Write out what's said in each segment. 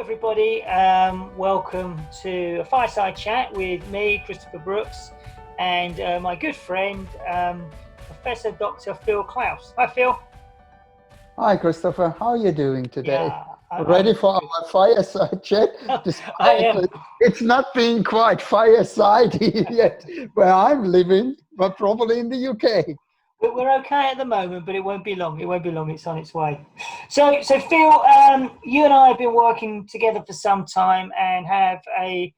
everybody. Welcome to a fireside chat with me, Christopher Brooks, and my good friend, Professor Dr. Phil Klaus. Hi, Phil. Hi, Christopher. How are you doing today? Yeah, Ready for our fireside chat? Despite it's not being quite fireside yet where I'm living, but probably in the UK. We're okay at the moment, but it won't be long. It won't be long. It's on its way. So Phil, you and I have been working together for some time and have a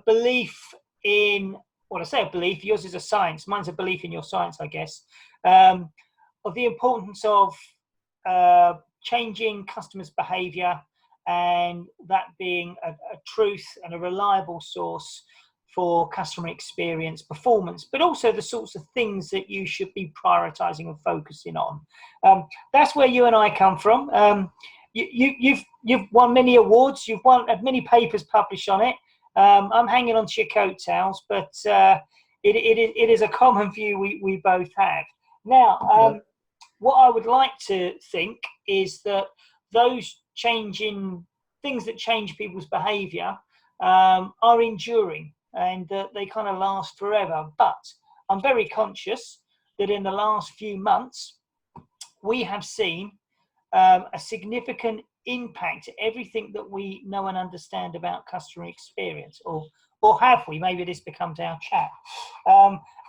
belief in, well, I say a belief, yours is a science, mine's a belief in your science, I guess, of the importance of changing customers' behavior, and that being a truth and a reliable source for customer experience performance, but also the sorts of things that you should be prioritizing and focusing on. That's where you and I come from. You've won many awards, you've had many papers published on it. I'm hanging on to your coattails, but it is a common view we both have. Now, what I would like to think is that those changing things that change people's behavior are enduring, and that they kind of last forever. But I'm very conscious that in the last few months, we have seen a significant impact to everything that we know and understand about customer experience, or have we? Maybe this becomes our chat.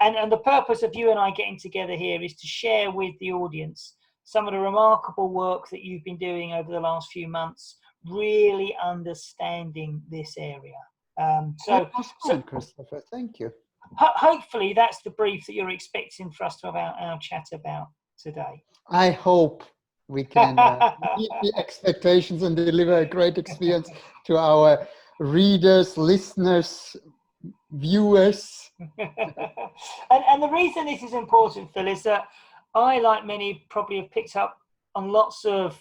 And the purpose of you and I getting together here is to share with the audience some of the remarkable work that you've been doing over the last few months, really understanding this area. Christopher, thank you. Hopefully that's the brief that you're expecting for us to have our chat about today. I hope we can meet the expectations and deliver a great experience to our readers, listeners, viewers. And the reason this is important, Phil, is that I, like many, probably have picked up on lots of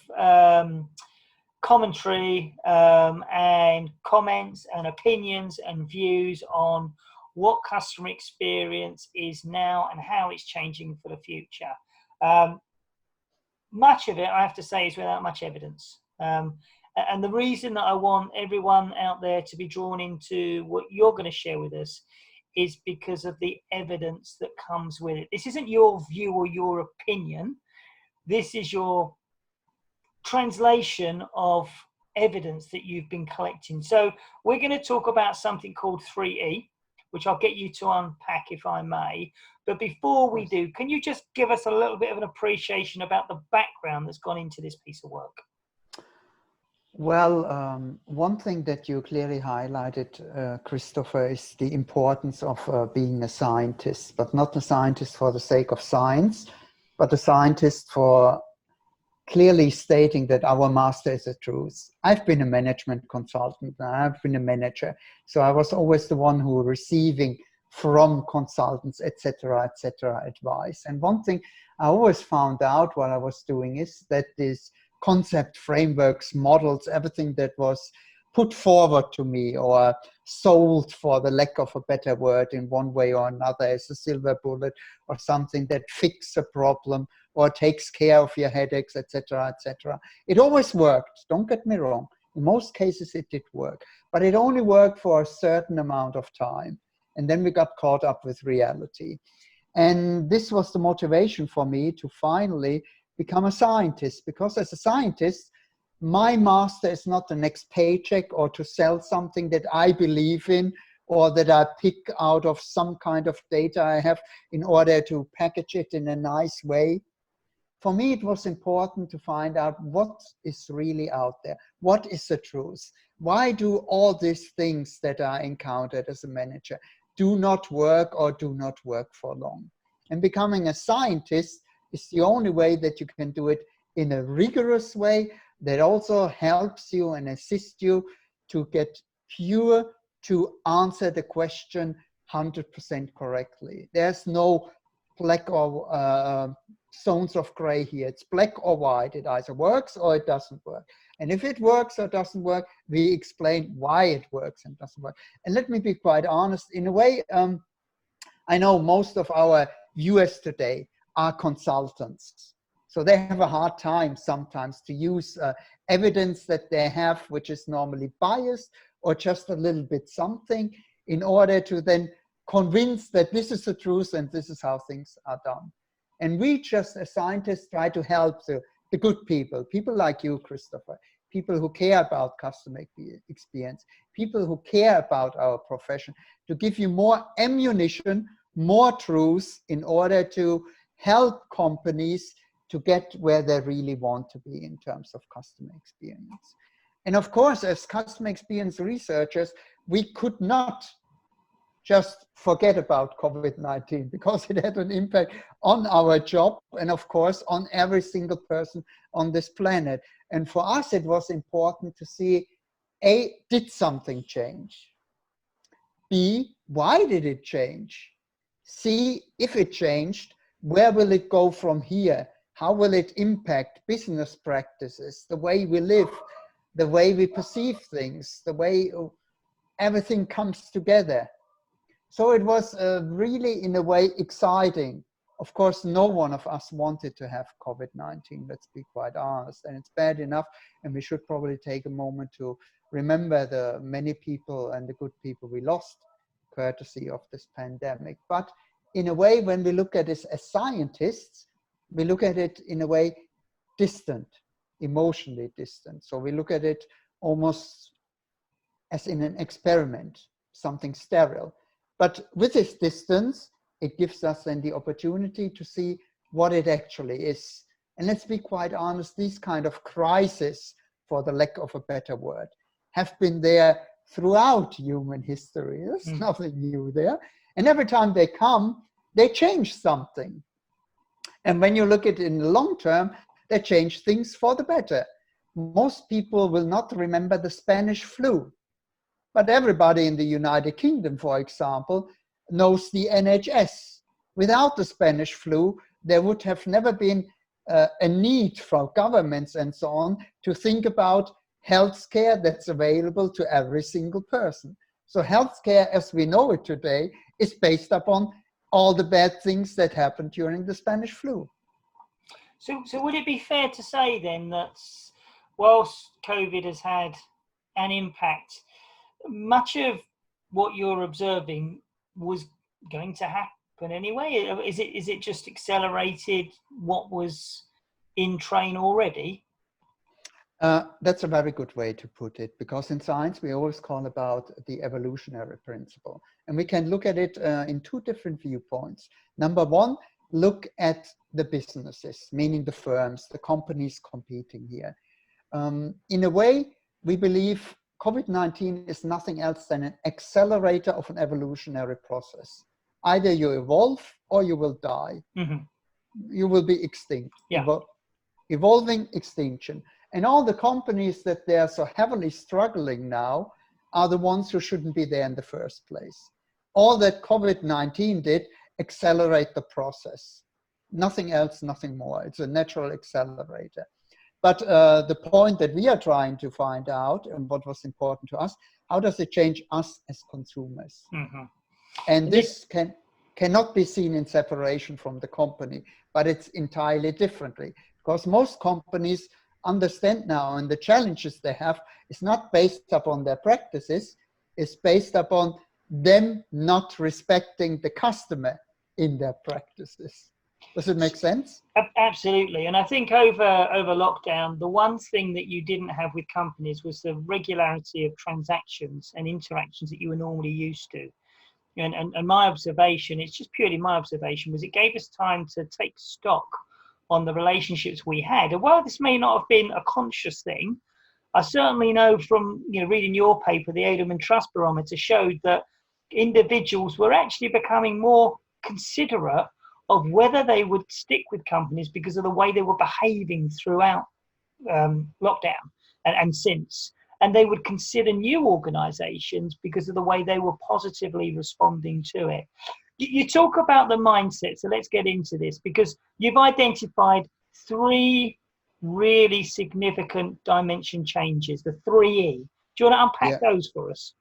commentary and comments and opinions and views on what customer experience is now and how it's changing for the future. Much of it, I have to say, is without much evidence. And the reason that I want everyone out there to be drawn into what you're going to share with us is because of the evidence that comes with it. This isn't your view or your opinion. This is your translation of evidence that you've been collecting. So we're going to talk about something called 3E, which I'll get you to unpack if I may. But before we do, can you just give us a little bit of an appreciation about the background that's gone into this piece of work? Well, one thing that you clearly highlighted, Christopher, is the importance of being a scientist, but not a scientist for the sake of science, but a scientist for clearly stating that our master is the truth. I've been a management consultant, I've been a manager, so I was always the one who was receiving from consultants, etc., advice. And one thing I always found out while I was doing is that this concept, frameworks, models, everything that was put forward to me or sold, for the lack of a better word, in one way or another as a silver bullet or something that fixes a problem or takes care of your headaches, etc., etc. It always worked, don't get me wrong. In most cases it did work, but it only worked for a certain amount of time. And then we got caught up with reality. And this was the motivation for me to finally become a scientist, because as a scientist, my master is not the next paycheck or to sell something that I believe in or that I pick out of some kind of data I have in order to package it in a nice way. For me, it was important to find out what is really out there. What is the truth? Why do all these things that I encountered as a manager do not work or do not work for long? And becoming a scientist is the only way that you can do it in a rigorous way that also helps you and assists you to get pure, to answer the question 100% correctly. There's no black or zones of gray here. It's black or white. It either works or it doesn't work. And if it works or doesn't work, we explain why it works and doesn't work. And let me be quite honest, in a way, I know most of our viewers today are consultants. So they have a hard time sometimes to use evidence that they have, which is normally biased or just a little bit something, in order to then convince that this is the truth and this is how things are done. And we just as scientists try to help the good people, people like you, Christopher, people who care about customer experience, people who care about our profession, to give you more ammunition, more truth in order to help companies to get where they really want to be in terms of customer experience. And of course, as customer experience researchers, we could not just forget about COVID-19 because it had an impact on our job and of course on every single person on this planet. And for us, it was important to see, A, did something change? B, why did it change? C, if it changed, where will it go from here? How will it impact business practices, the way we live, the way we perceive things, the way everything comes together? So it was really, in a way, exciting. Of course, no one of us wanted to have COVID-19, let's be quite honest, and it's bad enough, and we should probably take a moment to remember the many people and the good people we lost courtesy of this pandemic. But in a way, when we look at this as scientists, we look at it in a way distant, emotionally distant. So we look at it almost as in an experiment, something sterile. But with this distance, it gives us then the opportunity to see what it actually is. And let's be quite honest, these kind of crises, for the lack of a better word, have been there throughout human history. There's nothing new there. And every time they come, they change something. And when you look at it in the long term, they change things for the better. Most people will not remember the Spanish flu. But everybody in the United Kingdom, for example, knows the NHS. Without the Spanish flu, there would have never been a need for governments and so on to think about healthcare that's available to every single person. So healthcare as we know it today is based upon all the bad things that happened during the Spanish flu. So would it be fair to say then that whilst COVID has had an impact, much of what you're observing was going to happen anyway? Is it just accelerated what was in train already? That's a very good way to put it, because in science we always call about the evolutionary principle, and we can look at it in two different viewpoints. Number one, look at the businesses, meaning the firms, the companies competing here. In a way, we believe COVID-19 is nothing else than an accelerator of an evolutionary process. Either you evolve or you will die. You will be extinct. Yeah. Evolving, extinction. And all the companies that they are so heavily struggling now are the ones who shouldn't be there in the first place. All that COVID-19 did, accelerate the process. Nothing else, nothing more. It's a natural accelerator. But the point that we are trying to find out, and what was important to us, how does it change us as consumers? And this cannot be seen in separation from the company, but it's entirely differently. Because most companies understand now, and the challenges they have is not based upon their practices, it's based upon them not respecting the customer in their practices. Does it make sense? Absolutely. And I think over lockdown, the one thing that you didn't have with companies was the regularity of transactions and interactions that you were normally used to. And my observation, it's just purely my observation, was it gave us time to take stock on the relationships we had. And while this may not have been a conscious thing, I certainly know from reading your paper, the Edelman Trust Barometer showed that individuals were actually becoming more considerate of whether they would stick with companies because of the way they were behaving throughout lockdown and since. And they would consider new organizations because of the way they were positively responding to it. You talk about the mindset, so let's get into this, because you've identified 3 really significant dimension changes, the 3E. Do you want to unpack those for us?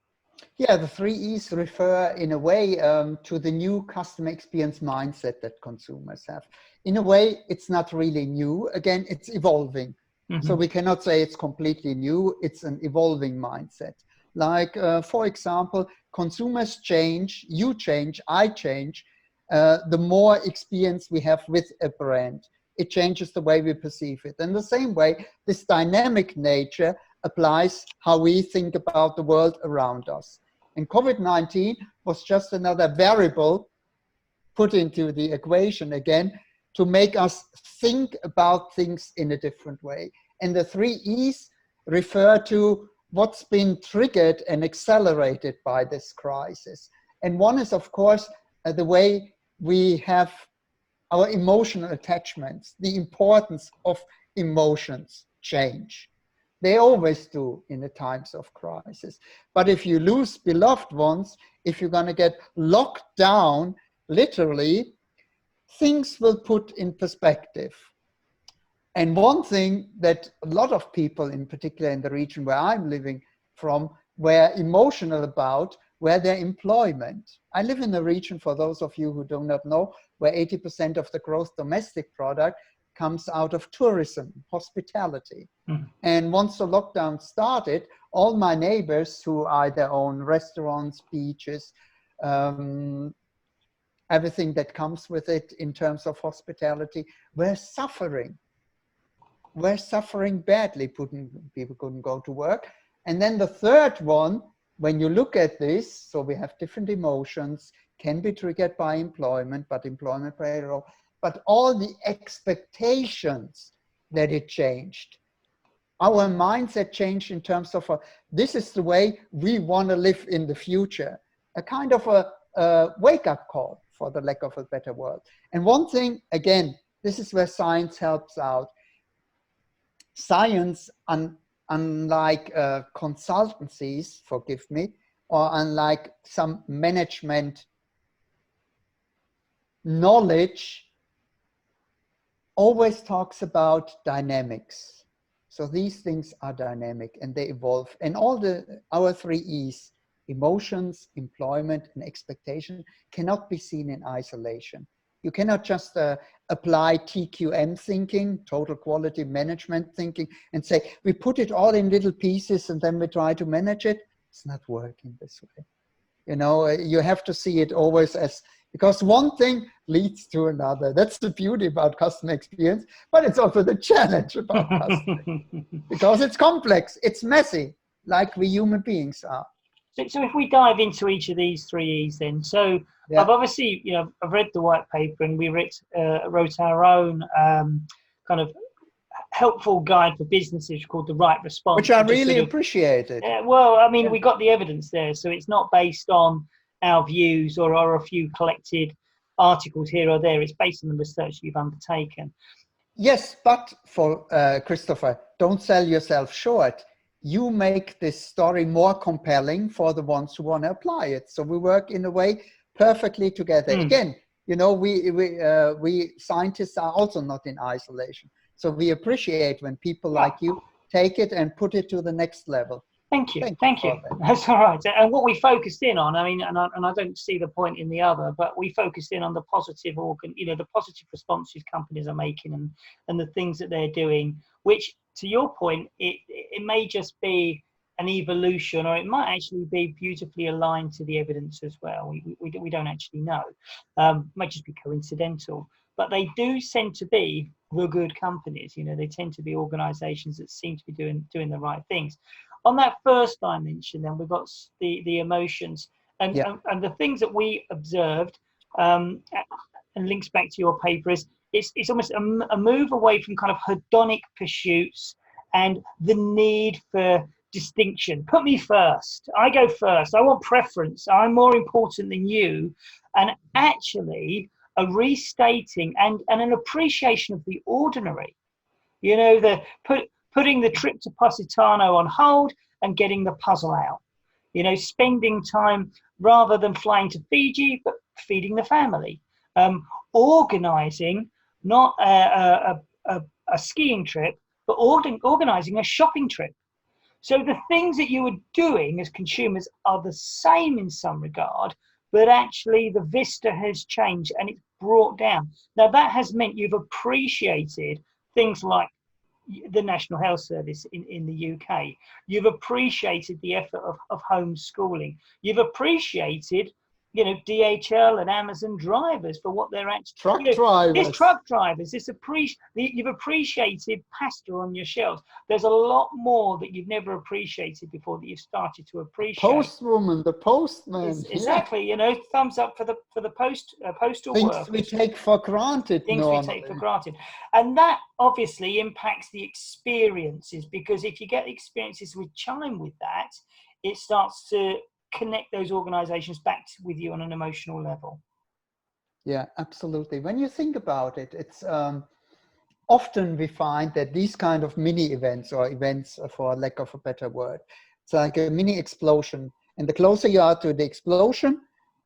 Yeah, the three E's refer in a way to the new customer experience mindset that consumers have. In a way, it's not really new. Again, it's evolving. So we cannot say it's completely new. It's an evolving mindset. Like, for example, consumers change, you change, I change. The more experience we have with a brand, it changes the way we perceive it. In the same way, this dynamic nature applies how we think about the world around us. And COVID-19 was just another variable put into the equation again to make us think about things in a different way. And the three E's refer to what's been triggered and accelerated by this crisis. And one is, of course, the way we have our emotional attachments, the importance of emotions change. They always do in the times of crisis. But if you lose beloved ones, if you're going to get locked down, literally, things will put in perspective. And one thing that a lot of people, in particular in the region where I'm living from, were emotional about were their employment. I live in a region, for those of you who do not know, where 80% of the gross domestic product comes out of tourism, hospitality. And once the lockdown started, all my neighbors who either own restaurants, beaches, everything that comes with it in terms of hospitality, were suffering badly. People couldn't go to work. And then the third one, when you look at this, so we have different emotions, can be triggered by employment, but employment plays a role, but all the expectations that it changed. Our mindset changed in terms of this is the way we want to live in the future. A kind of a wake-up call, for the lack of a better word. And one thing, again, this is where science helps out. Science, unlike consultancies, forgive me, or unlike some management knowledge, always talks about dynamics. So these things are dynamic and they evolve. And our three E's, emotions, employment, and expectation, cannot be seen in isolation. You cannot just apply TQM thinking, total quality management thinking, and say, we put it all in little pieces and then we try to manage it. It's not working this way. You know, you have to see it always as, because one thing leads to another. That's the beauty about customer experience, but it's also the challenge about customer, because it's complex, it's messy, like we human beings are. So if we dive into each of these three E's then, so yeah. I've obviously, I've read the white paper and we wrote our own kind of helpful guide for businesses called The Right Response. Which I really appreciated. Well, I mean, we got the evidence there, so it's not based on our views or a few collected articles here or there. It's based on the research you've undertaken. Yes, but for Christopher, don't sell yourself short. You make this story more compelling for the ones who want to apply it. So we work in a way perfectly together. Again, we scientists are also not in isolation. So we appreciate when people like you take it and put it to the next level. Thank you. That's all right. And what we focused in on, I mean, and I don't see the point in the other, but we focused in on the positive the positive responses companies are making and the things that they're doing, which, to your point, it may just be an evolution, or it might actually be beautifully aligned to the evidence as well. We don't actually know. It might just be coincidental, but they do tend to be the good companies. They tend to be organizations that seem to be doing the right things. On that first dimension, then we've got the emotions and the things that we observed, and links back to your paper, is it's almost a move away from kind of hedonic pursuits and the need for distinction. Put me first. I go first. I want preference. I'm more important than you. And actually a restating and an appreciation of the ordinary. Putting the trip to Positano on hold and getting the puzzle out. Spending time rather than flying to Fiji, but feeding the family. Organizing not a skiing trip, but organizing a shopping trip. So the things that you were doing as consumers are the same in some regard, but actually the vista has changed and it's brought down. Now that has meant you've appreciated things like the National Health Service in the UK. You've appreciated the effort of homeschooling. You've appreciated, you know, DHL and Amazon drivers for what they're actually, Truck you know, drivers. It's truck drivers. You've appreciated pasta on your shelves. There's a lot more that you've never appreciated before that you've started to appreciate. Postwoman, the postman. Exactly. You know, thumbs up for the postal Things workers. we take for granted. Things normally. we take for granted. And that obviously impacts the experiences, because if you get the experiences with chime with that, it starts to connect those organizations back with you on an emotional level. Yeah, absolutely. When you think about it, it's often we find that these kind of mini events, or events for lack of a better word, it's like a mini explosion. And the closer you are to the explosion,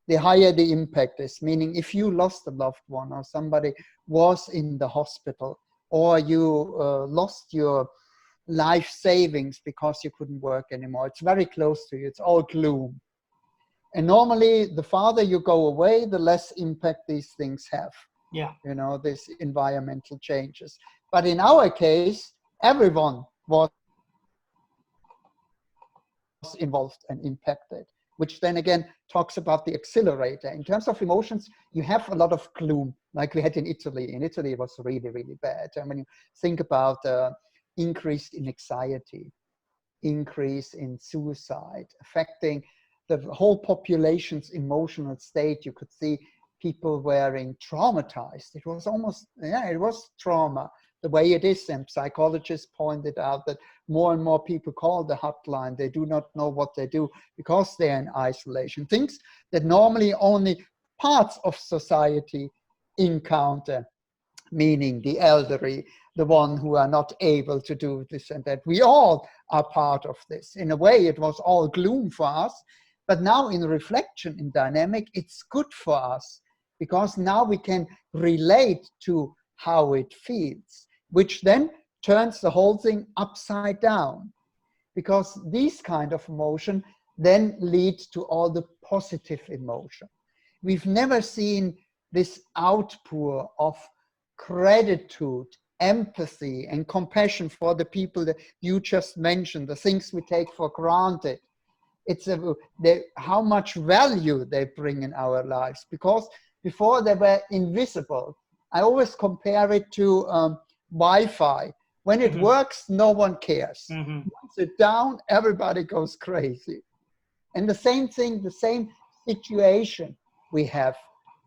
the higher the impact is. Meaning if you lost a loved one, or somebody was in the hospital, or you lost your life savings because you couldn't work anymore, it's very close to you. It's all gloom. And normally the farther you go away, the less impact these things have. Yeah. You know, these environmental changes. But in our case, everyone was involved and impacted, which then again talks about the accelerator. In terms of emotions, you have a lot of gloom, like we had in Italy. In Italy, it was really, really bad. And when you think about increase in anxiety, increase in suicide, affecting the whole population's emotional state, you could see people wearing traumatized. It was almost, yeah, it was trauma, the way it is. And psychologists pointed out that more and more people call the hotline. They do not know what they do because they're in isolation. Things that normally only parts of society encounter, meaning the elderly, the one who are not able to do this and that. We all are part of this. In a way, it was all gloom for us. But now in reflection, in dynamic, it's good for us, because now we can relate to how it feels, which then turns the whole thing upside down. Because these kind of emotion then lead to all the positive emotion. We've never seen this outpour of gratitude, empathy, and compassion for the people that you just mentioned, the things we take for granted. It's how much value they bring in our lives, because before they were invisible. I always compare it to Wi-Fi. When it works, no one cares. Once it's down, everybody goes crazy. And the same thing, the same situation we have.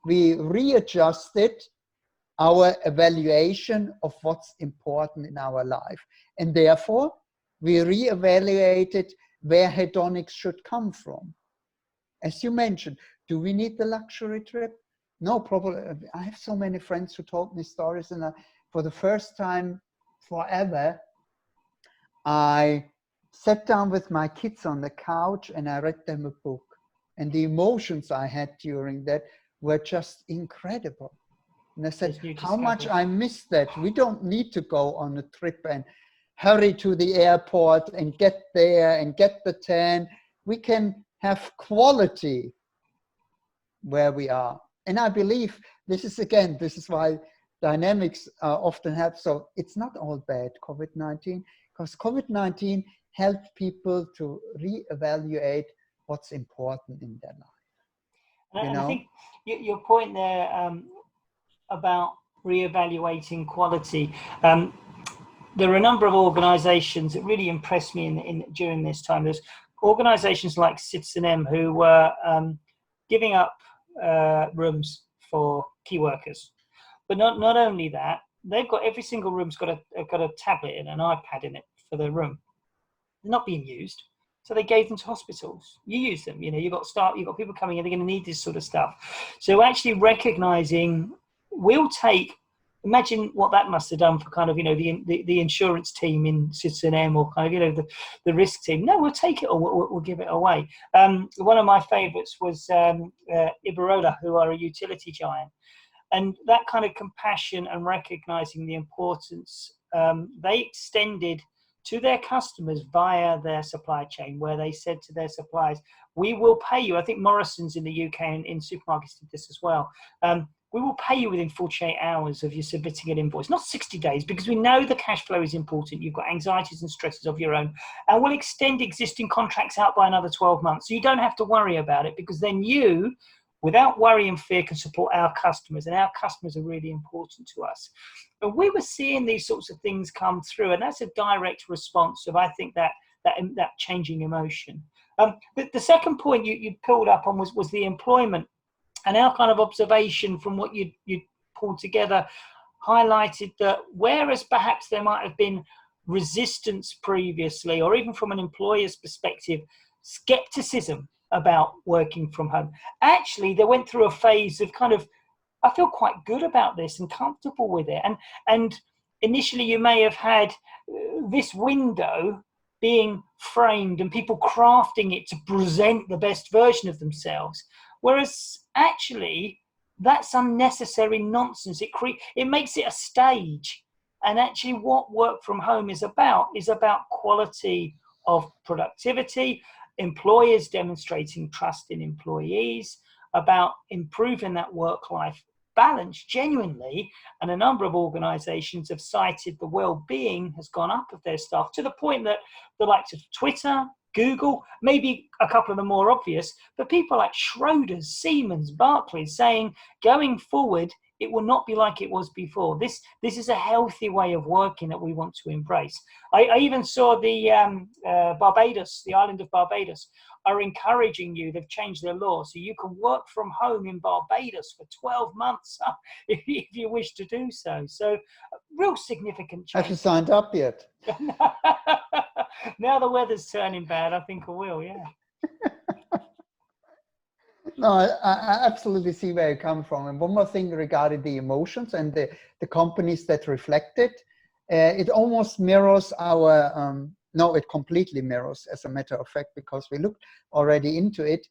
We readjusted our evaluation of what's important in our life. And therefore, we reevaluated where hedonics should come from. As you mentioned, do we need the luxury trip? No, probably. I have so many friends who told me stories, and for the first time forever, I sat down with my kids on the couch and I read them a book. And the emotions I had during that were just incredible. And I said, how much I missed that. We don't need to go on a trip and hurry to the airport and get there and get the tan. We can have quality where we are. And I believe this is why dynamics often help. So it's not all bad, COVID-19, because COVID-19 helped people to reevaluate what's important in their life. And I think your point there about reevaluating quality. There are a number of organisations that really impressed me during this time. There's organisations like Citizen M who were giving up rooms for key workers, but not only that, they've got every single room's got a tablet and an iPad in it for their room. They're not being used, so they gave them to hospitals. You use them. You know, you've got people coming in. They're going to need this sort of stuff. So actually recognising, we'll take. Imagine what that must have done for kind of, you know, the insurance team in Citizen M, or kind of, you know, the risk team. No, we'll take it, or we'll give it away. One of my favourites was Iberola, who are a utility giant, and that kind of compassion and recognising the importance. They extended to their customers via their supply chain, where they said to their suppliers, we will pay you. I think Morrison's in the UK and in supermarkets did this as well. We will pay you within 48 hours of you submitting an invoice, not 60 days, because we know the cash flow is important. You've got anxieties and stresses of your own. And we'll extend existing contracts out by another 12 months. So you don't have to worry about it, because then you, without worry and fear, can support our customers. And our customers are really important to us. But we were seeing these sorts of things come through. And that's a direct response of, I think, that changing emotion. The second point you pulled up on was the employment. And our kind of observation from what you pulled together highlighted that whereas perhaps there might have been resistance previously, or even from an employer's perspective, skepticism about working from home, actually they went through a phase of kind of, I feel quite good about this and comfortable with it. And initially you may have had this window being framed and people crafting it to present the best version of themselves. Whereas actually, that's unnecessary nonsense. It makes it a stage. And actually what work from home is about quality of productivity, employers demonstrating trust in employees, about improving that work-life balance genuinely. And a number of organizations have cited the well-being has gone up of their staff to the point that the likes of Twitter, Google, maybe a couple of the more obvious, but people like Schroders, Siemens, Barclays saying going forward, it will not be like it was before. This is a healthy way of working that we want to embrace. I even saw the Barbados, the island of Barbados, are encouraging you. They've changed their law, so you can work from home in Barbados for 12 months if you wish to do so. So, real significant change. Have you signed up yet? Now the weather's turning bad, I think I will, yeah. No, I absolutely see where you come from. And one more thing regarding the emotions and the companies that reflect it. It almost mirrors our, no, it completely mirrors, as a matter of fact, because we looked already into it,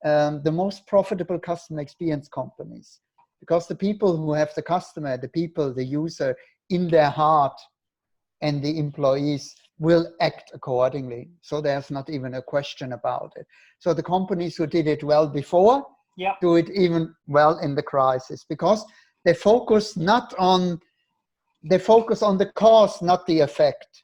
the most profitable customer experience companies. Because the people who have the customer, the user in their heart, and the employees will act accordingly. So there's not even a question about it. So the companies who did it well before do it even well in the crisis, because they focus on the cause, not the effect.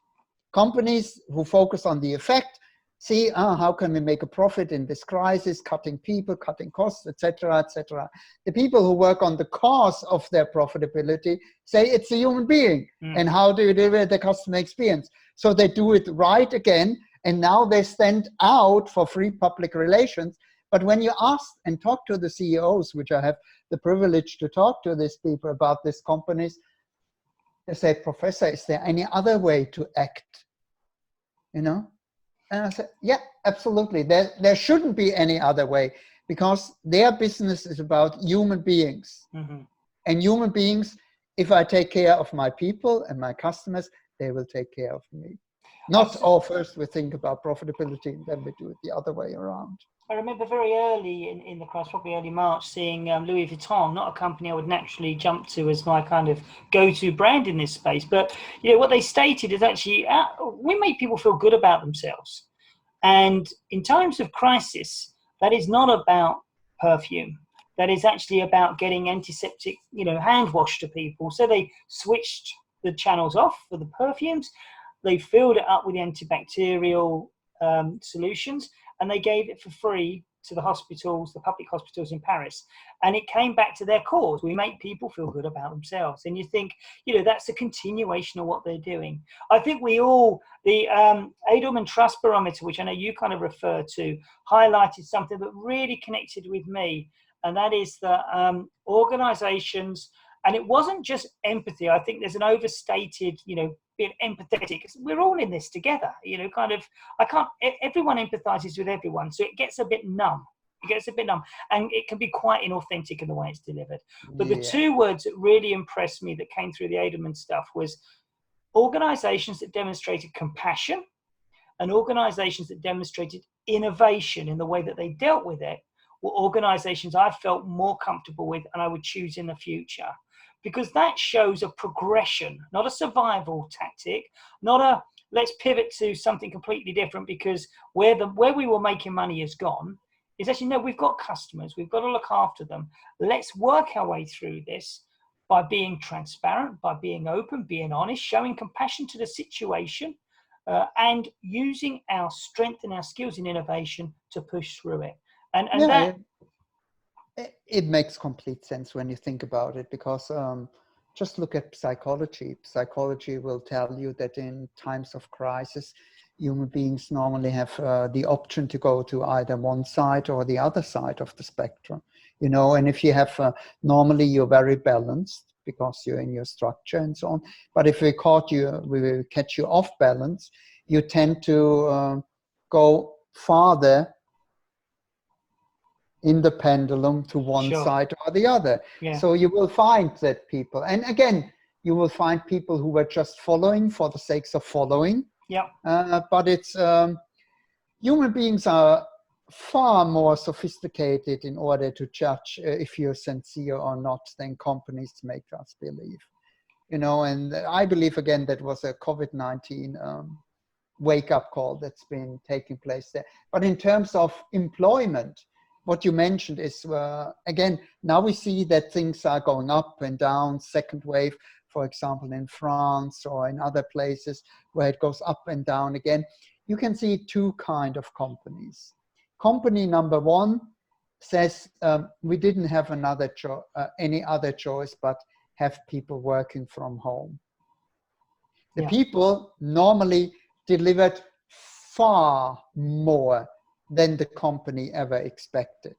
Companies who focus on the effect see, how can we make a profit in this crisis, cutting people, cutting costs, etc., etc. The people who work on the cause of their profitability say it's a human being. And how do you deliver the customer experience? So they do it right again, and now they stand out for free public relations. But when you ask and talk to the CEOs, which I have the privilege to talk to these people about these companies, they say, Professor, is there any other way to act? You know? And I said, yeah, absolutely. There shouldn't be any other way, because their business is about human beings. And human beings, if I take care of my people and my customers, they will take care of me. Not all first we think about profitability and then we do it the other way around. I remember very early in the crisis, probably early March, seeing Louis Vuitton, not a company I would naturally jump to as my kind of go-to brand in this space. But you know, what they stated is actually, we make people feel good about themselves. And in times of crisis, that is not about perfume. That is actually about getting antiseptic, hand wash to people. So they switched the channels off for the perfumes. They filled it up with the antibacterial solutions, and they gave it for free to the hospitals, the public hospitals in Paris. And it came back to their cause. We make people feel good about themselves. And you think, that's a continuation of what they're doing. I think we all, the Edelman Trust Barometer, which I know you kind of referred to, highlighted something that really connected with me. And that is that organizations, and it wasn't just empathy. I think there's an overstated, being empathetic. We're all in this together, everyone empathizes with everyone. So it gets a bit numb. And it can be quite inauthentic in the way it's delivered. But the two words that really impressed me that came through the Edelman stuff was organizations that demonstrated compassion and organizations that demonstrated innovation in the way that they dealt with it were organizations I felt more comfortable with and I would choose in the future. because that shows a progression, not a survival tactic, not a let's pivot to something completely different because where we were making money is gone. Is actually, no, we've got customers, we've got to look after them. Let's work our way through this by being transparent, by being open, being honest, showing compassion to the situation, and using our strength and our skills in innovation to push through it. And Yeah, that it makes complete sense when you think about it, because just look at psychology. Psychology will tell you that in times of crisis, human beings normally have the option to go to either one side or the other side of the spectrum. You know, and if you have, normally you're very balanced because you're in your structure and so on. But if we will catch you off balance, you tend to go farther in the pendulum to one sure, side or the other. yeah, So you will find that people, and again, you will find people who were just following for the sakes of following. yeah, But it's human beings are far more sophisticated in order to judge if you're sincere or not than companies make us believe. You know, and I believe again that was a COVID-19 wake-up call that's been taking place there. But in terms of employment, what you mentioned is, again, now we see that things are going up and down, second wave, for example, in France or in other places where it goes up and down again. You can see two kinds of companies. Company number one says, we didn't have any other choice but have people working from home. The yeah, people normally delivered far more than the company ever expected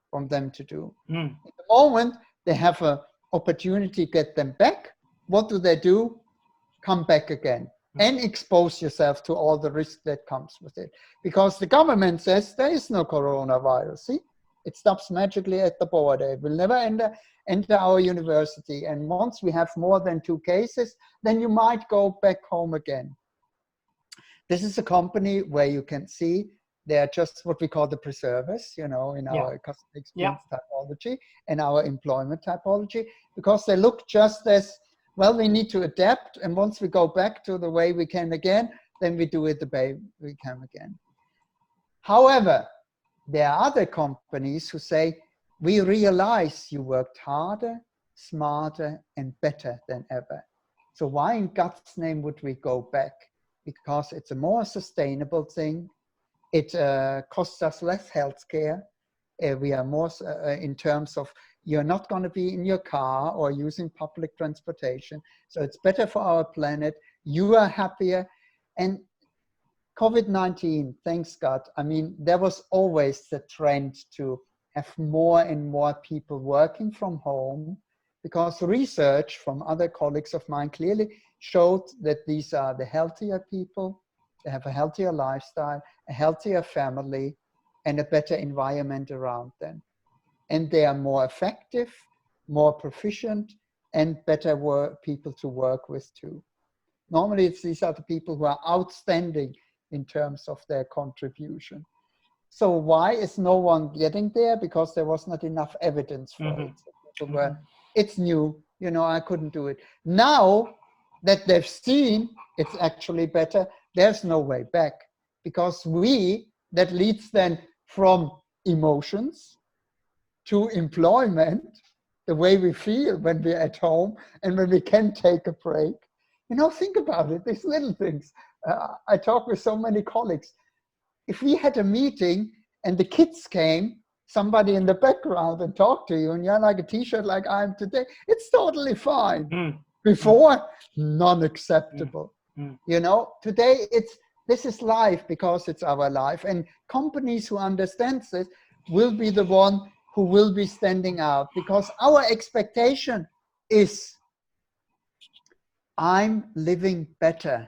from them to do. mm, At the moment, they have an opportunity to get them back. What do? Come back again and expose yourself to all the risk that comes with it. Because the government says there is no coronavirus. See, it stops magically at the border. It will never enter our university. And once we have more than 2 cases, then you might go back home again. This is a company where you can see they're just what we call the preservers, you know, in our customer experience typology and our employment typology, because they look just as, well, we need to adapt. And once we go back to the way we can again, then we do it the way we can again. However, there are other companies who say, we realize you worked harder, smarter, and better than ever. So why in God's name would we go back? Because it's a more sustainable thing. It costs us less healthcare. We are more in terms of you're not going to be in your car or using public transportation. So it's better for our planet. You are happier. And COVID-19, thanks God, I mean, there was always the trend to have more and more people working from home, because research from other colleagues of mine clearly showed that these are the healthier people. They have a healthier lifestyle, a healthier family, and a better environment around them. And they are more effective, more proficient, and better people to work with too. Normally, these are the people who are outstanding in terms of their contribution. So why is no one getting there? Because there was not enough evidence for it. So people were, it's new, you know, I couldn't do it. Now that they've seen it's actually better, there's no way back, because that leads then from emotions to employment, the way we feel when we're at home and when we can take a break. You know, think about it, these little things. I talk with so many colleagues. If we had a meeting and the kids came, somebody in the background and talked to you, and you're like a t-shirt like I am today, it's totally fine. Before, non-acceptable. You know, today this is life because it's our life. And companies who understand this will be the one who will be standing out, because our expectation is, I'm living better.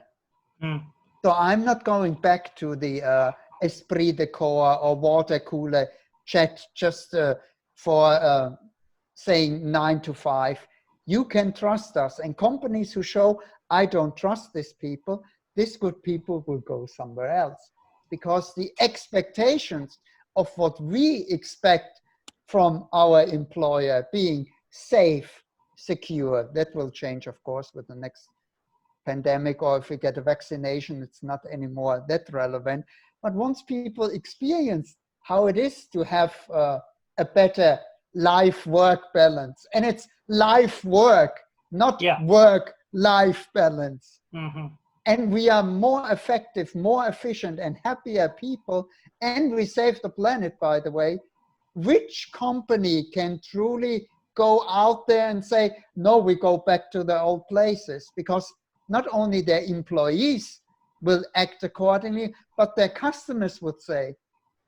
So I'm not going back to the esprit de corps or water cooler chat just for saying 9 to 5. You can trust us. And companies who show, I don't trust these good people will go somewhere else, because the expectations of what we expect from our employer, being safe, secure. That will change, of course, with the next pandemic, or if we get a vaccination, it's not anymore that relevant. But once people experience how it is to have a better life-work balance, and it's life-work, not work-life balance, and we are more effective, more efficient, and happier people, and we save the planet, by the way, which company can truly go out there and say, no, we go back to the old places? Because not only their employees will act accordingly, but their customers would say,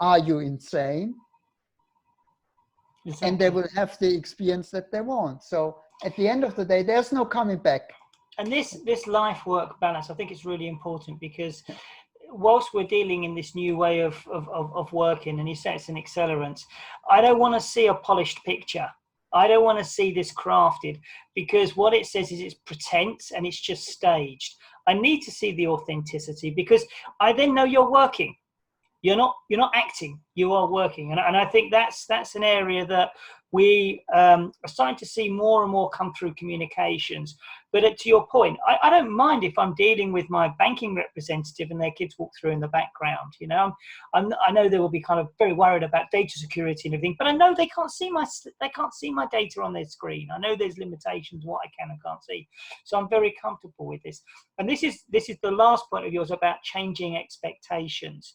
are you insane? Exactly. And they will have the experience that they want. So at the end of the day, there's no coming back. And this life-work balance, I think it's really important, because whilst we're dealing in this new way of working, and you say it's an accelerant, I don't want to see a polished picture. I don't want to see this crafted, because what it says is it's pretense and it's just staged. I need to see the authenticity, because I then know you're working. You're not acting, you are working. And I think that's an area that we are starting to see more and more come through communications. But to your point, I don't mind if I'm dealing with my banking representative and their kids walk through in the background. You know, I know they will be kind of very worried about data security and everything, but I know they can't see my data on their screen. I know there's limitations what I can and can't see. So I'm very comfortable with this. And this is the last point of yours about changing expectations.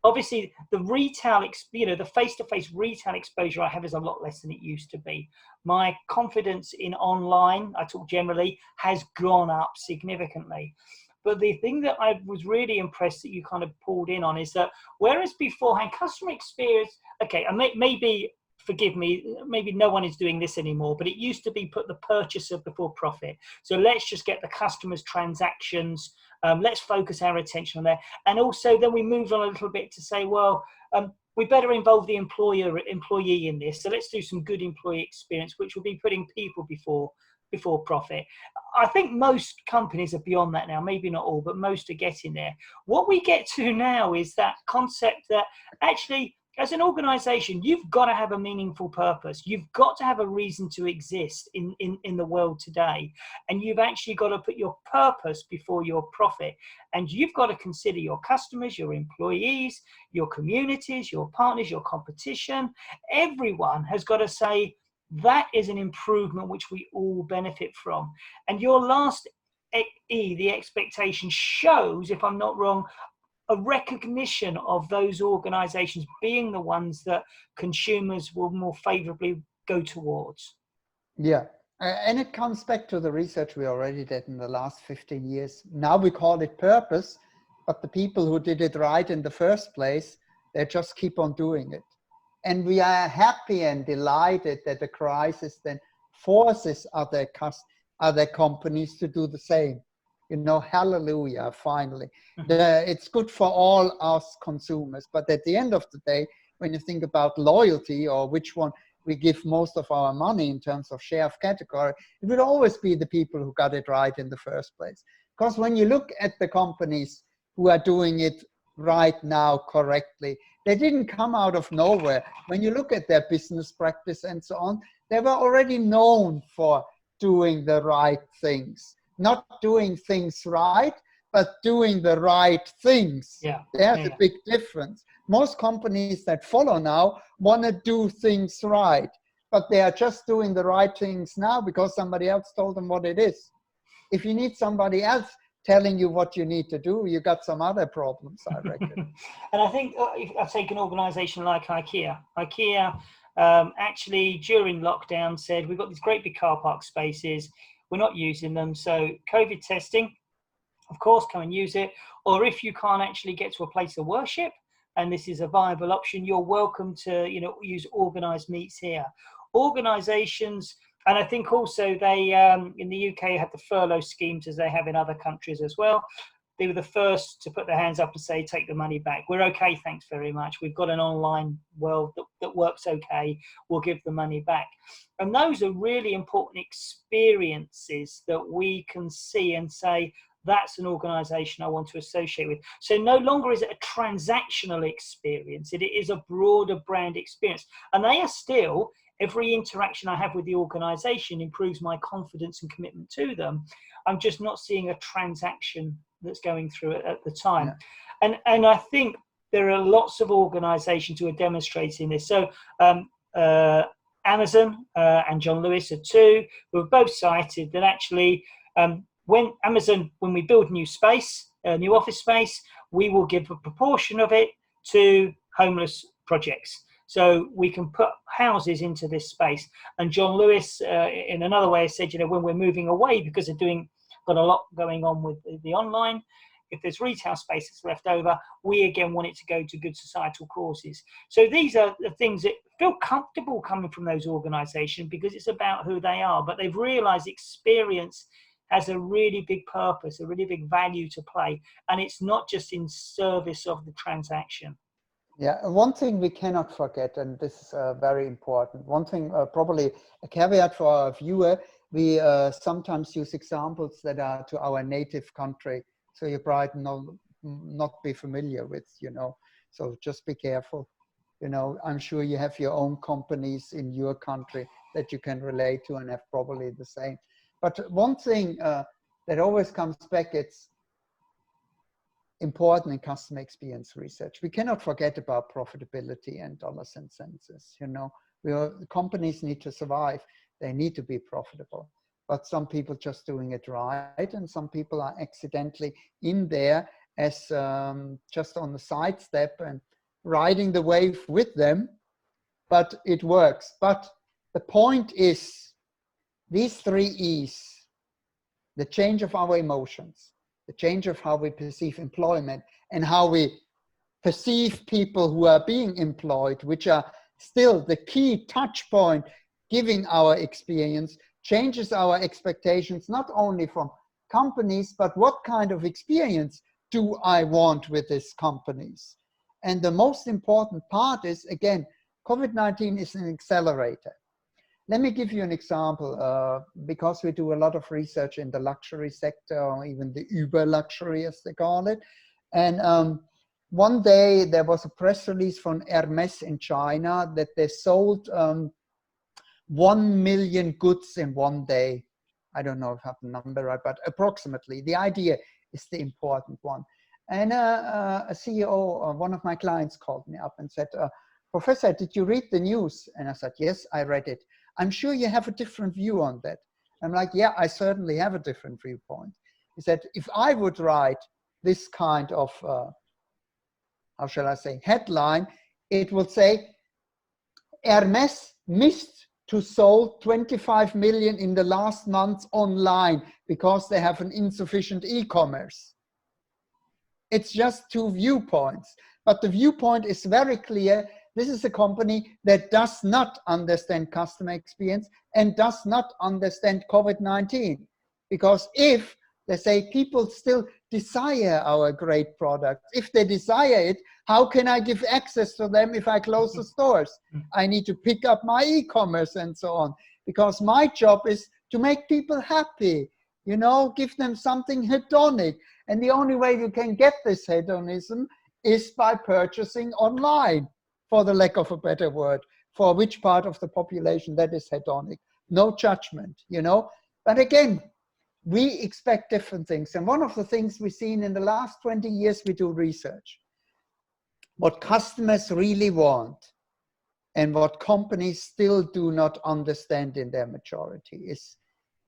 Obviously, the retail, the face-to-face retail exposure I have is a lot less than it used to be. My confidence in online, I talk generally, has gone up significantly. But the thing that I was really impressed that you kind of pulled in on is that whereas beforehand, customer experience, okay, and maybe, forgive me, maybe no one is doing this anymore, but it used to be put the purchaser before profit. So let's just get the customer's transactions. Let's focus our attention on there. And also then we moved on a little bit to say, well, we better involve the employee in this. So let's do some good employee experience, which will be putting people before profit. I think most companies are beyond that now, maybe not all, but most are getting there. What we get to now is that concept that actually, as an organization, you've got to have a meaningful purpose. You've got to have a reason to exist in the world today. And you've actually got to put your purpose before your profit. And you've got to consider your customers, your employees, your communities, your partners, your competition. Everyone has got to say, that is an improvement which we all benefit from. And your last E, the expectation, shows, if I'm not wrong, a recognition of those organizations being the ones that consumers will more favorably go towards. Yeah, and it comes back to the research we already did in the last 15 years. Now we call it purpose, but the people who did it right in the first place, they just keep on doing it. And we are happy and delighted that the crisis then forces other companies to do the same. You know, hallelujah, finally. It's good for all us consumers. But at the end of the day, when you think about loyalty or which one we give most of our money in terms of share of category, it will always be the people who got it right in the first place. Because when you look at the companies who are doing it right now correctly, they didn't come out of nowhere. When you look at their business practice and so on, they were already known for doing the right things. Not doing things right, but doing the right things. Yeah. There's a big difference. Most companies that follow now want to do things right, but they are just doing the right things now because somebody else told them what it is. If you need somebody else telling you what you need to do, you got some other problems, I reckon. And I think if I take an organization like IKEA, actually during lockdown said, we've got these great big car park spaces, we're not using them. So COVID testing, of course, come and use it. Or if you can't actually get to a place of worship, and this is a viable option, you're welcome to, use organized meets here. Organizations, and I think also they, in the UK, had the furlough schemes as they have in other countries as well. They were the first to put their hands up and say, take the money back. We're okay, thanks very much. We've got an online world that works okay. We'll give the money back. And those are really important experiences that we can see and say, that's an organization I want to associate with. So no longer is it a transactional experience. It is a broader brand experience. And they are still every interaction I have with the organization improves my confidence and commitment to them. I'm just not seeing a transaction that's going through it at the time. Yeah. And I think there are lots of organizations who are demonstrating this. So Amazon and John Lewis are two who have both cited that actually when we build new space, new office space, we will give a proportion of it to homeless projects. So we can put houses into this space. And John Lewis, in another way, said, when we're moving away because of got a lot going on with the online, if there's retail space that's left over, we again want it to go to good societal causes. So these are the things that feel comfortable coming from those organizations because it's about who they are, but they've realized experience has a really big purpose, a really big value to play. And it's not just in service of the transaction. Yeah, one thing we cannot forget, and this is very important, one thing, probably a caveat for our viewer, we sometimes use examples that are to our native country. So you probably not be familiar with, so just be careful. I'm sure you have your own companies in your country that you can relate to and have probably the same. But one thing that always comes back, it's important in customer experience research. We cannot forget about profitability and dollars and cents. Companies need to survive. They need to be profitable. But some people just doing it right, and some people are accidentally in there as just on the sidestep and riding the wave with them, but it works. But the point is, these 3 E's, the change of our emotions, the change of how we perceive employment, and how we perceive people who are being employed, which are still the key touch point giving our experience, changes our expectations, not only from companies, but what kind of experience do I want with these companies? And the most important part is, again, COVID-19 is an accelerator. Let me give you an example, because we do a lot of research in the luxury sector, or even the uber luxury, as they call it. And one day there was a press release from Hermes in China that they sold 1 million goods in one day. I don't know if I have the number right, but approximately. The idea is the important one. And a CEO, one of my clients, called me up and said, Professor, did you read the news? And I said, yes, I read it. I'm sure you have a different view on that. I'm like, yeah, I certainly have a different viewpoint. He said, if I would write this kind of, how shall I say, headline, it would say, Hermes missed to sold 25 million in the last months online because they have an insufficient e-commerce. It's just 2 viewpoints, but the viewpoint is very clear. This is a company that does not understand customer experience and does not understand COVID-19. Because if they say people still desire our great products, if they desire it, how can I give access to them if I close the stores? I need to pick up my e-commerce and so on, because my job is to make people happy, give them something hedonic. And the only way you can get this hedonism is by purchasing online, for the lack of a better word, for which part of the population that is hedonic. No judgment, But again, we expect different things. And one of the things we've seen in the last 20 years, we do research. What customers really want and what companies still do not understand in their majority is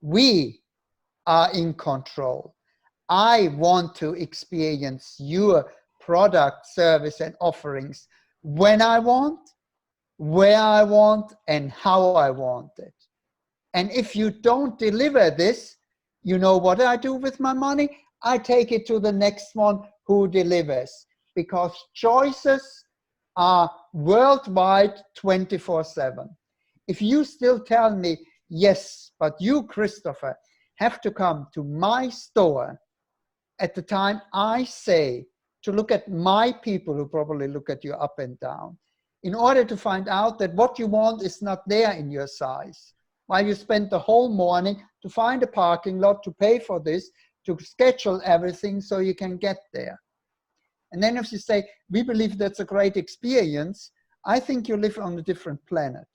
we are in control. I want to experience your product, service, and offerings when I want, where I want, and how I want it. And if you don't deliver this, you know what I do with my money? I take it to the next one who delivers, because choices are worldwide 24/7. If you still tell me, yes, but you, Christopher, have to come to my store at the time I say, to look at my people who probably look at you up and down, in order to find out that what you want is not there in your size, while you spend the whole morning to find a parking lot, to pay for this, to schedule everything so you can get there. And then if you say, we believe that's a great experience, I think you live on a different planet.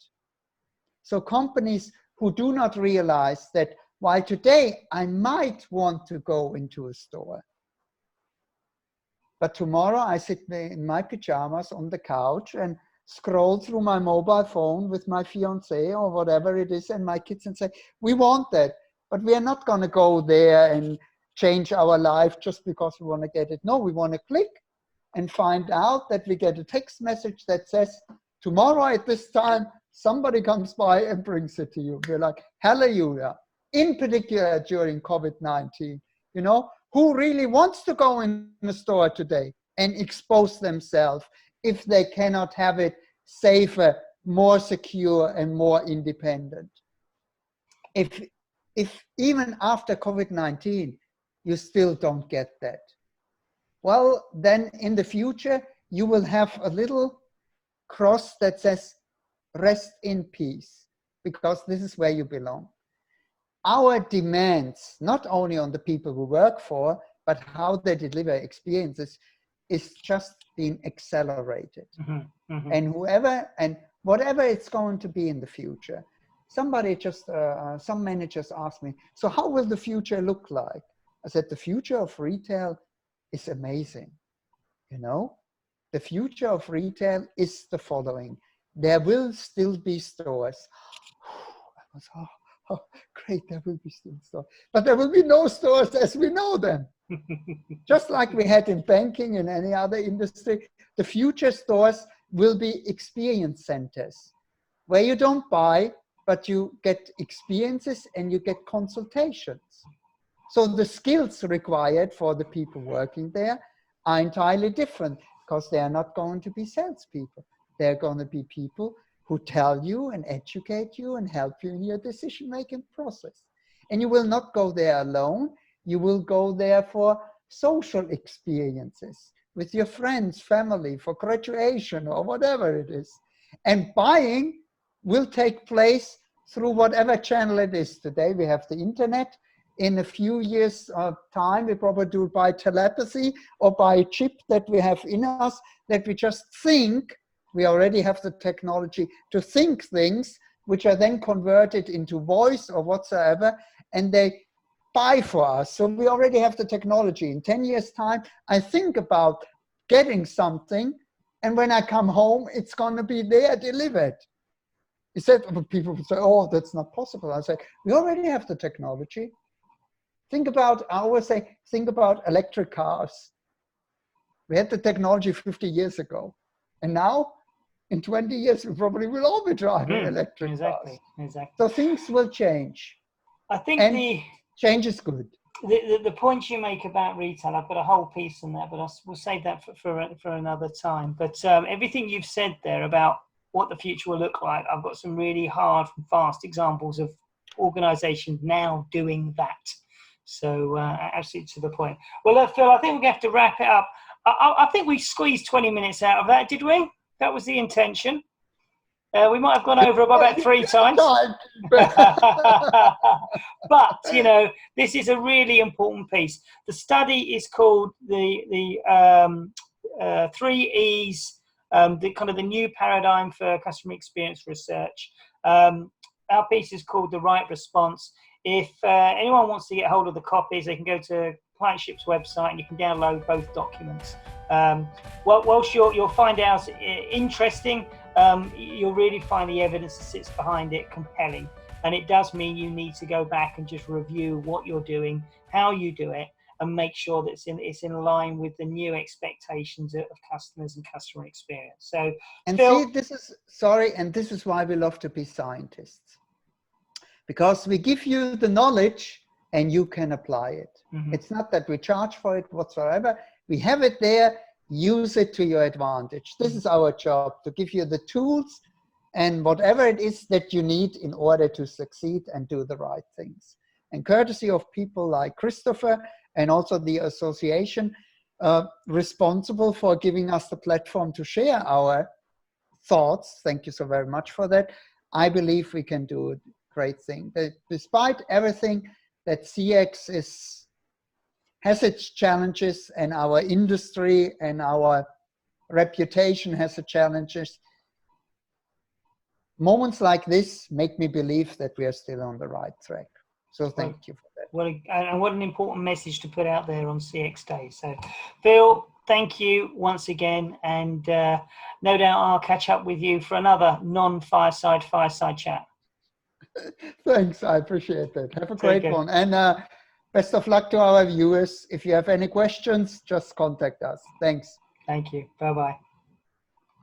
So companies who do not realize that while today I might want to go into a store, but tomorrow I sit in my pajamas on the couch and scroll through my mobile phone with my fiance or whatever it is and my kids and say, we want that, but we are not going to go there and change our life just because we want to get it. No, we want to click and find out that we get a text message that says, tomorrow at this time, somebody comes by and brings it to you. We're like, hallelujah. In particular during COVID-19, you know, who really wants to go in the store today and expose themselves if they cannot have it safer, more secure, and more independent? If even after COVID-19, you still don't get that, well, then in the future, you will have a little cross that says, rest in peace, because this is where you belong. Our demands, not only on the people who work for, but how they deliver experiences, is just being accelerated. Mm-hmm. Mm-hmm. And whoever and whatever it's going to be in the future, somebody just, some managers asked me, so how will the future look like? I said, the future of retail is amazing. You know, the future of retail is the following. There will still be stores. I was, oh, great, there will be still stores. But there will be no stores as we know them. Just like we had in banking and any other industry, the future stores will be experience centers where you don't buy, but you get experiences and you get consultations. So the skills required for the people working there are entirely different, because they are not going to be salespeople. They're going to be people who tell you and educate you and help you in your decision-making process. And you will not go there alone. You will go there for social experiences with your friends, family, for graduation or whatever it is. And buying will take place through whatever channel it is. Today we have the internet. In a few years' time, we probably do it by telepathy or by a chip that we have in us, that we just think. We already have the technology to think things, which are then converted into voice or whatsoever, and they buy for us. So we already have the technology. In 10 years' time, I think about getting something, and when I come home, it's going to be there delivered. He said, people would say, oh, that's not possible. I say, we already have the technology. Think about, I always say, think about electric cars. We had the technology 50 years ago. And now, in 20 years, we probably will all be driving electric cars. Exactly. So things will change. I think and change is good. The points you make about retail, I've got a whole piece on that, but we'll save that for another time. But everything you've said there about what the future will look like, I've got some really hard and fast examples of organizations now doing that. So absolutely to the point. Well, Phil, I think we're going to have to wrap it up. I think we squeezed 20 minutes out of that, did we? That was the intention. We might have gone over about 3 times. But, you know, this is a really important piece. The study is called the 3 E's, the kind of the new paradigm for customer experience research. Our piece is called The Right Response. If anyone wants to get hold of the copies, they can go to Clientship's website and you can download both documents. Whilst you'll find out interesting, you'll really find the evidence that sits behind it compelling. And it does mean you need to go back and just review what you're doing, how you do it, and make sure that it's in line with the new expectations of customers and customer experience. So, and Phil, see, this is why we love to be scientists. Because we give you the knowledge and you can apply it. Mm-hmm. It's not that we charge for it whatsoever. We have it there, use it to your advantage. This is our job, to give you the tools and whatever it is that you need in order to succeed and do the right things. And courtesy of people like Christopher and also the association responsible for giving us the platform to share our thoughts, thank you so very much for that, I believe we can do it. Great thing. That despite everything, that CX has its challenges, and our industry and our reputation has its challenges, moments like this make me believe that we are still on the right track. So thank you for that. And what an important message to put out there on CX Day. So, Phil, thank you once again, and no doubt I'll catch up with you for another non-fireside chat. Thanks, I appreciate that. Have a great one, and best of luck to our viewers. If you have any questions, just contact us. Thanks. Thank you. Bye-bye.